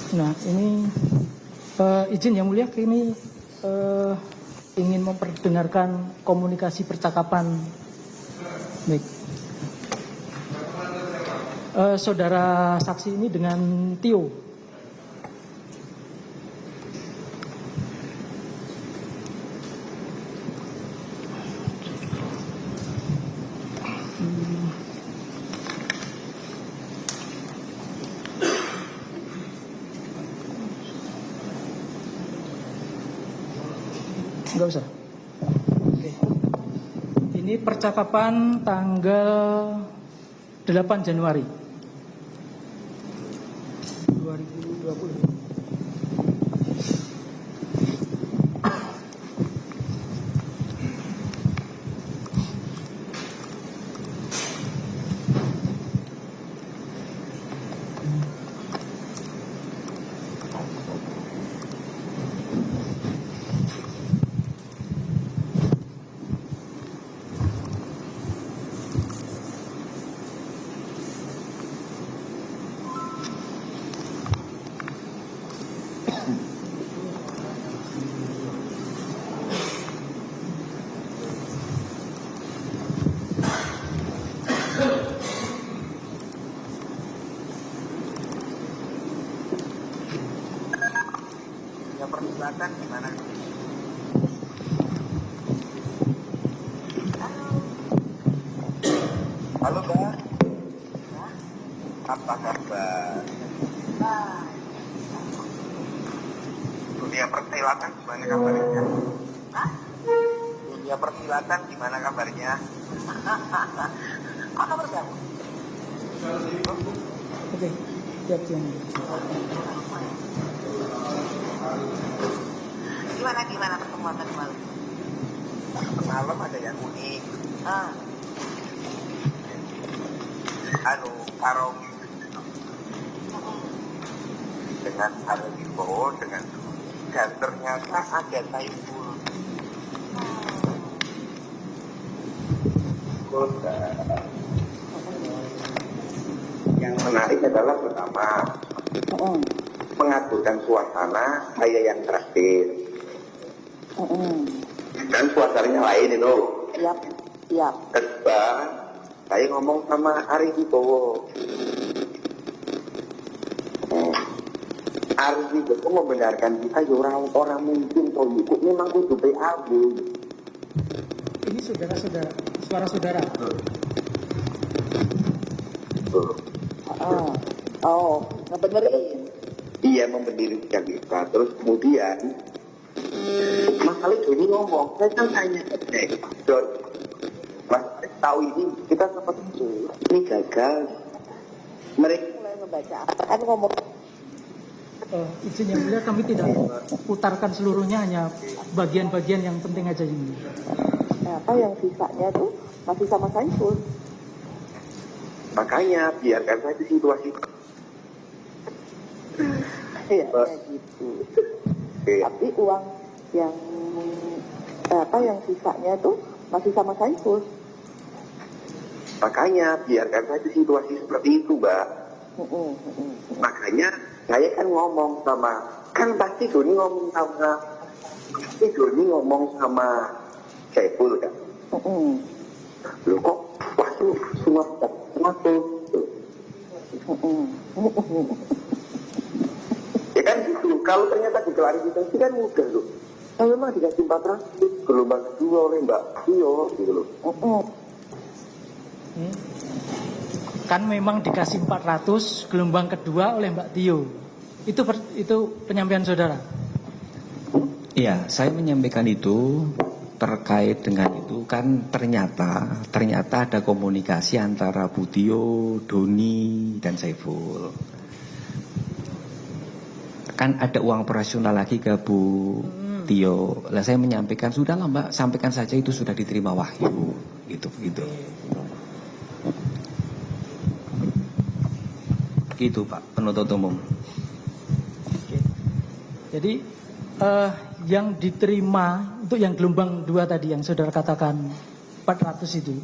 Nah, ini izin yang mulia, kami ingin memperdengarkan komunikasi percakapan. Baik. Saudara saksi ini dengan Tio. Enggak usah. Oke. Ini percakapan tanggal 8 Januari 2020. Persilatan gimana? Halo Mbak. Apa kabar? Dunia persilatan gimana kabarnya? Dunia persilatan gimana kabarnya? Apa kabar kamu? Oke, siap. Gimana pertemuan tadi malam? Malam ada yang unik. Karong dengan Arifo dengan dan ternyata ada Saiful. Yang menarik adalah pertama mengadukan suasana saya yang terakhir. Dan suasananya lain itu. Yap. Kedua, saya ngomong sama Arif Wibowo. Arif Wibowo membenarkan kita orang mungkin toh ikut memang kudu PAB. Ini suara saudara. Ngebenerin. Iya, membenarkan kita. Terus kemudian masalah ini ngomong, saya kan tanya, Don, Mas tahu ini kita seperti ini gagal. Mereka mulai membaca kan ngomong. Izin yang mulia, kami tidak putarkan seluruhnya, hanya bagian-bagian yang penting aja ini. Apa yang sisanya tuh masih sama Saiful. Makanya biarkan saja situasi. Iya, gitu. Tapi uang yang yang sisanya tuh masih sama Saiful. Makanya biarkan saja situasi seperti itu, Mbak. Makanya saya kan ngomong sama, kan pasti Doni ngomong sama Saiful kan. Loh kok waktu semua ya kan gitu. Kalau ternyata diklarifikasi kan mudah loh. Nah, memang dikasih 400 gelombang kedua oleh Mbak Tio gitu loh. Kan memang dikasih 400 gelombang kedua oleh Mbak Tio. Itu penyampaian saudara. Iya, saya menyampaikan itu terkait dengan itu kan ternyata ada komunikasi antara Bu Tio, Doni dan Saiful. Kan ada uang operasional lagi ke Bu Tio. Lah saya menyampaikan, sudahlah Mbak, sampaikan saja itu sudah diterima Wahyu. Gitu. Gitu Pak, penuntut umum. Jadi yang diterima untuk yang gelombang 2 tadi yang saudara katakan 400 itu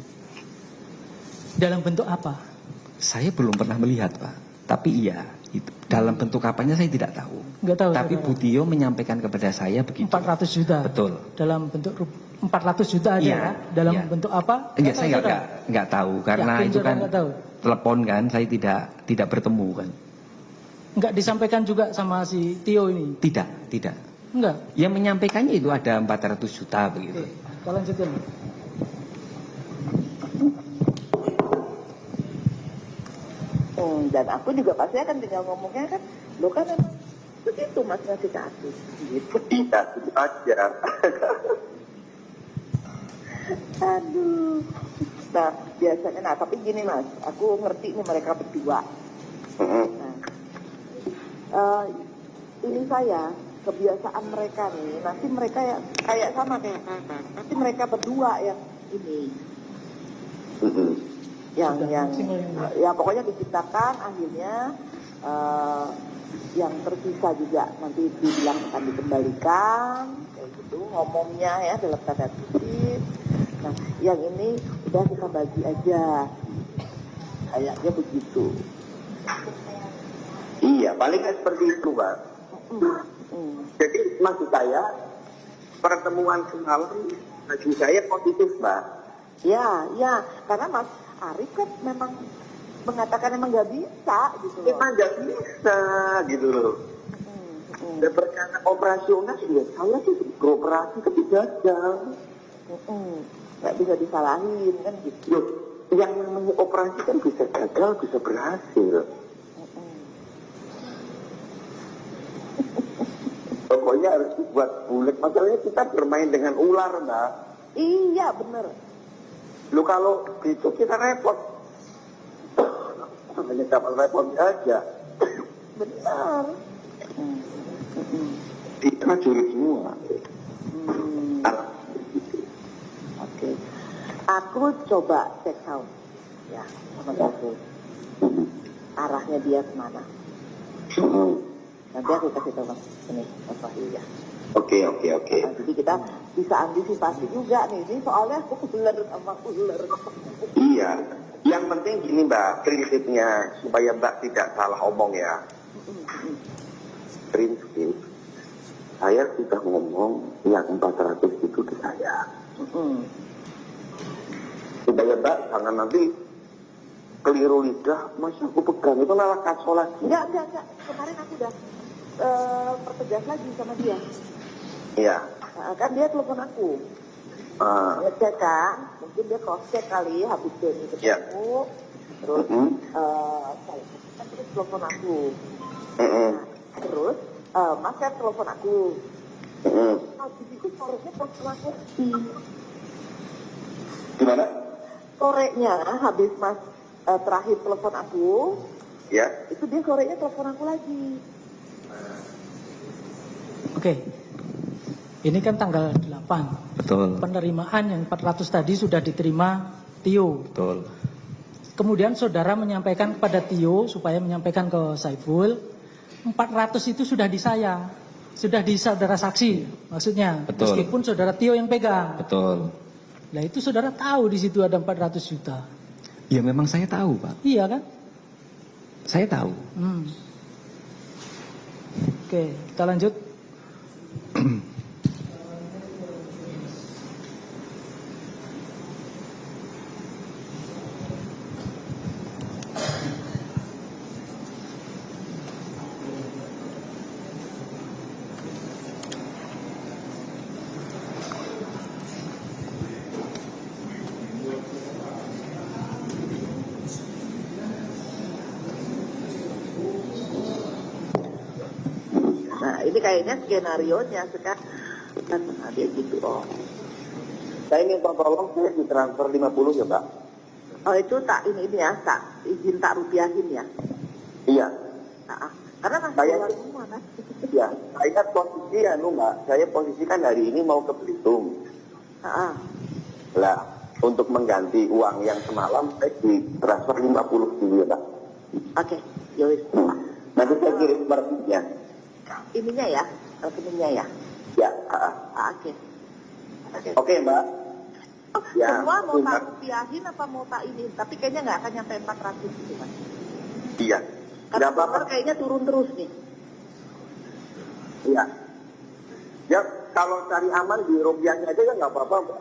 dalam bentuk apa? Saya belum pernah melihat Pak, tapi iya Itu. Dalam bentuk apanya saya tidak tahu. Nggak tahu. Tapi Bu Tio menyampaikan kepada saya begitu. 400 juta. Betul. Dalam bentuk 400 juta ada Iya, ya? Dalam iya. bentuk apa? Enggak, saya nggak tahu karena Yakin itu saudara kan nggak tahu? telepon kan, saya tidak bertemu kan. Enggak disampaikan juga sama si Tio ini? Tidak. Enggak. Yang menyampaikannya itu ada 400 juta begitu. Oke, kita lanjutkan. Dan aku juga pasti akan tinggal ngomongnya kan, lo kan emang begitu mas ngasih kasus gitu. Tidak, itu aja. Aduh. Nah biasanya, nah tapi gini mas, aku ngerti nih mereka berdua. Nah, ini saya kebiasaan mereka nih, nanti mereka ya kayak sama kayak nanti mereka berdua yang ini, yang ya pokoknya diciptakan akhirnya yang tersisa juga nanti dibilang akan dikembalikan kayak gitu ngomongnya ya dalam tanda kutip. Nah yang ini udah kita bagi aja kayaknya begitu. Iya, paling nggak seperti itu, Mbak. Jadi maksud saya pertemuan semalam bagi saya positif, Mbak. Ya, karena Mas Arif kan memang mengatakan emang nggak bisa gitu loh. Memang nggak bisa gitu loh. Dan perkara operasional ya saya sih beroperasi tapi gagal. Nggak bisa disalahin kan gitu. Loh, yang namanya operasi kan bisa gagal, bisa berhasil. Pokoknya harus dibuat bulat. Masalahnya kita bermain dengan ular, Mbak. Iya bener. Lu kalau gitu kita repot. Hanya dapat repot aja. Benar. Kita curi semua. Oke. Aku coba cek out ya sama aku. Arahnya dia kemana? Nanti aku kasih tahu Mas ini Mas Wahyu ya. Oke. Nah, jadi kita bisa antisipasi juga nih. Ini soalnya aku ular sama ular. Iya. Yang penting gini Mbak, prinsipnya supaya Mbak tidak salah omong ya. Prinsip, saya sudah ngomong yang 400 itu ke saya. Supaya Mbak jangan nanti keliru lidah, masa aku pegang itu malah kaso lagi. Enggak. Kemarin aku udah pertegas lagi sama dia. Iya. Nah, kan dia telepon aku. Ngecek kan, mungkin dia cross check kali habis dari ketemu. Terus saya kan terus telepon aku. Terus Mas kan telepon aku. Habis itu sorenya telepon aku. Gimana? Sorenya habis Mas terakhir telepon aku. Ya. Itu dia sorenya telepon aku lagi. Oke. Ini kan tanggal 8. Betul. Penerimaan yang 400 tadi sudah diterima Tio. Betul. Kemudian saudara menyampaikan kepada Tio supaya menyampaikan ke Saiful, 400 itu sudah di saya. Sudah di saudara saksi maksudnya. Betul. Meskipun saudara Tio yang pegang. Betul. Nah itu saudara tahu di situ ada 400 juta. Ya memang saya tahu, Pak. Iya kan? Saya tahu. Oke, kita lanjut. Nah ini kayaknya skenario-nya sekarang dia gitu. Saya minta tolong saya ditransfer 50 ya Mbak. Oh itu tak ini ya, tak izin tak rupiahin ya. Iya. Nah, karena masih Saya- keluar semua kan. Ya, saya posisi Mbak. Saya posisikan hari ini mau ke Belitung. Lah, untuk mengganti uang yang semalam saya ditransfer 50 dulu ya Mbak. Oke, yowis. Nanti saya kirim persinya. Ininya ya, rekeningnya ya. Ya, Oke. Oke Mbak. Ya, Semua mau benar. tak rupiahin apa mau tak ini, tapi kayaknya nggak akan nyampe 400 gitu kan. Iya. Tapi Nggak apa-apa. dolar kayaknya turun terus nih. Iya. Ya kalau cari aman di rupiahnya aja kan nggak apa-apa, Mbak.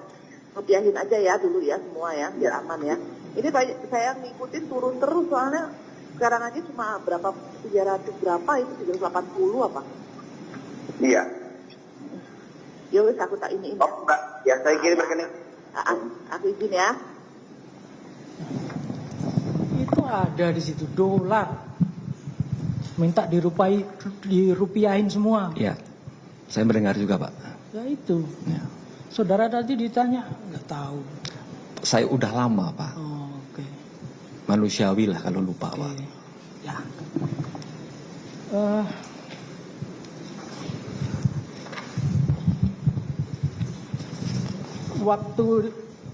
Rupiahin aja ya dulu ya semua ya, biar aman ya. Ini saya ngikutin turun terus soalnya sekarang aja cuma berapa 300 berapa itu 380 apa? Iya. Ya wes aku tak ini. Oh, Mbak, ya saya kirim rekening. Aku izin ya. Itu ada di situ dolar. Minta dirupiahin semua. Ya, saya mendengar juga Pak. Ya itu. Ya. Saudara tadi ditanya, nggak tahu. Saya udah lama Pak. Oh, oke. Manusiawi lah kalau lupa Pak. Oke. Ya. Waktu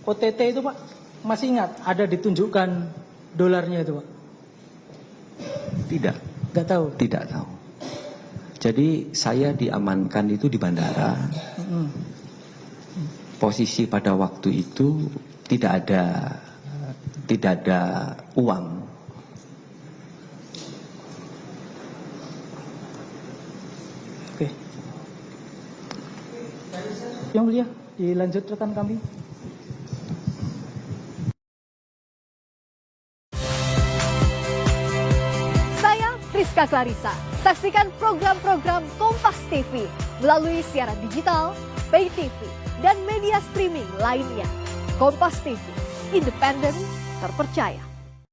OTT itu Pak, masih ingat ada ditunjukkan dolarnya itu Pak? Tidak, Nggak tahu. tidak tahu. Jadi saya diamankan itu di bandara. Mm-mm. Posisi pada waktu itu tidak ada uang. Oke. Yang mulia, dilanjut rekan kami. Saya Rizka Clarissa. Saksikan program-program Kompas TV melalui siaran digital, pay TV, dan media streaming lainnya. Kompas TV, independen, terpercaya.